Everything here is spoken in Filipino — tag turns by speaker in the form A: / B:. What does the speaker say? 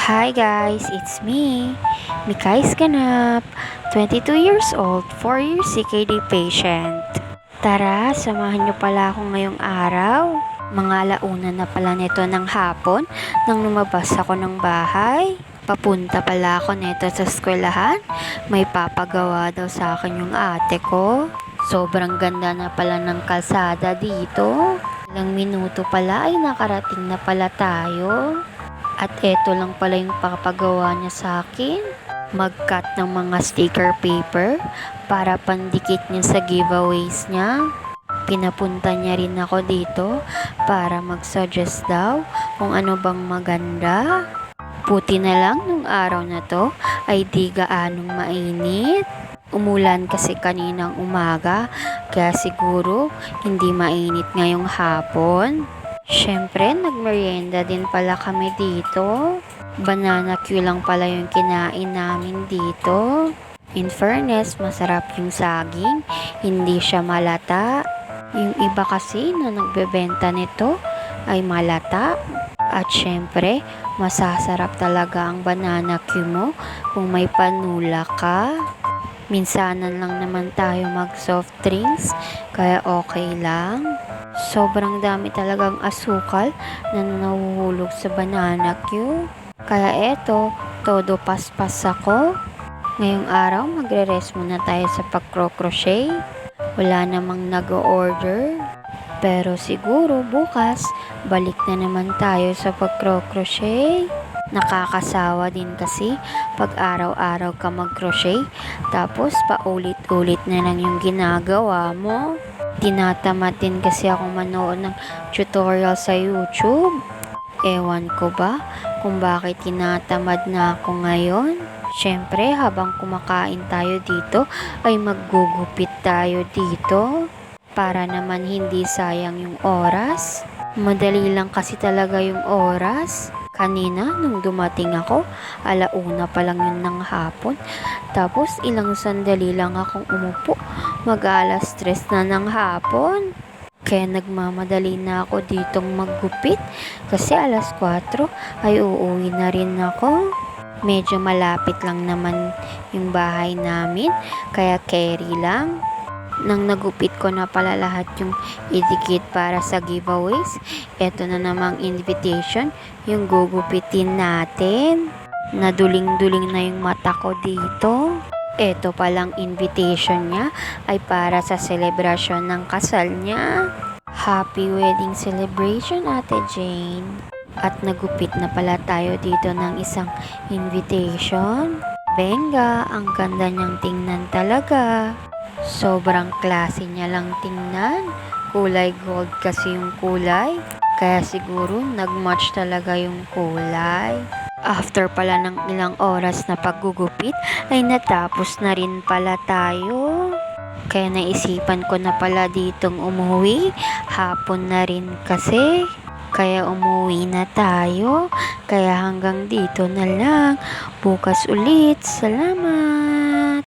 A: Hi guys, it's me, Mikay Sganap, 22 years old, 4 years CKD patient. Tara, samahan niyo pala ako ngayong araw. Mga alauna na pala nito ng hapon nang lumabas ako ng bahay. Papunta pala ako nito sa eskwelahan. May papagawa daw sa akin yung ate ko. Sobrang ganda na pala ng kalsada dito. Ilang minuto pala ay nakarating na pala tayo. At eto lang pala yung papagawa niya sa akin. Mag-cut ng mga sticker paper para pandikit niya sa giveaways niya. Pinapunta niya rin ako dito para mag-suggest daw kung ano bang maganda. Puti na lang nung araw na to ay di gaanong mainit. Umulan kasi kaninang umaga kaya siguro hindi mainit ngayong hapon. Siyempre, nagmerienda din pala kami dito. Banana Q lang pala yung kinain namin dito. In fairness, masarap yung saging. Hindi siya malata. Yung iba kasi na nagbebenta nito ay malata. At syempre, masasarap talaga ang banana Q mo kung may panula ka. Minsanan lang naman tayo mag soft drinks, kaya okay lang. Sobrang dami talagang asukal na nahuhulog sa banana Q. Kaya eto, todo paspas ako. Ngayong araw, magre-rest muna tayo sa pag-crochet. Wala namang nag-order. Pero siguro bukas, balik na naman tayo sa pag-crochet. Nakakasawa din kasi pag araw-araw ka mag-crochet, tapos paulit-ulit na lang yung ginagawa mo. Tinatamad din kasi ako manood ng tutorial sa YouTube. Ewan ko ba kung bakit tinatamad na ako ngayon. Siyempre, habang kumakain tayo dito, ay maggugupit tayo dito. Para naman hindi sayang yung oras. Madali lang kasi talaga yung oras. Kanina, nung dumating ako, 1:00 pa lang yun ng hapon. Tapos, ilang sandali lang akong umupo. Mag-3 na ng hapon. Kaya nagmamadali na ako ditong maggupit. Kasi 4:00 ay uuwi na rin ako. Medyo malapit lang naman yung bahay namin. Kaya carry lang. Nang nagupit ko na pala lahat yung idikit para sa giveaways, eto na namang invitation, yung gugupitin natin. Naduling-duling na yung mata ko dito. Eto palang invitation niya ay para sa selebrasyon ng kasal niya. Happy wedding celebration, Ate Jane. At nagupit na pala tayo dito ng isang invitation. Benga, ang ganda niyang tingnan talaga. Sobrang klase niya lang tingnan. Kulay gold kasi yung kulay. Kaya siguro nagmatch talaga yung kulay. After pala ng ilang oras na paggugupit ay natapos na rin pala tayo. Kaya naisipan ko na pala ditong umuwi. Hapon na rin kasi. Kaya umuwi na tayo. Kaya hanggang dito na lang. Bukas ulit. Salamat!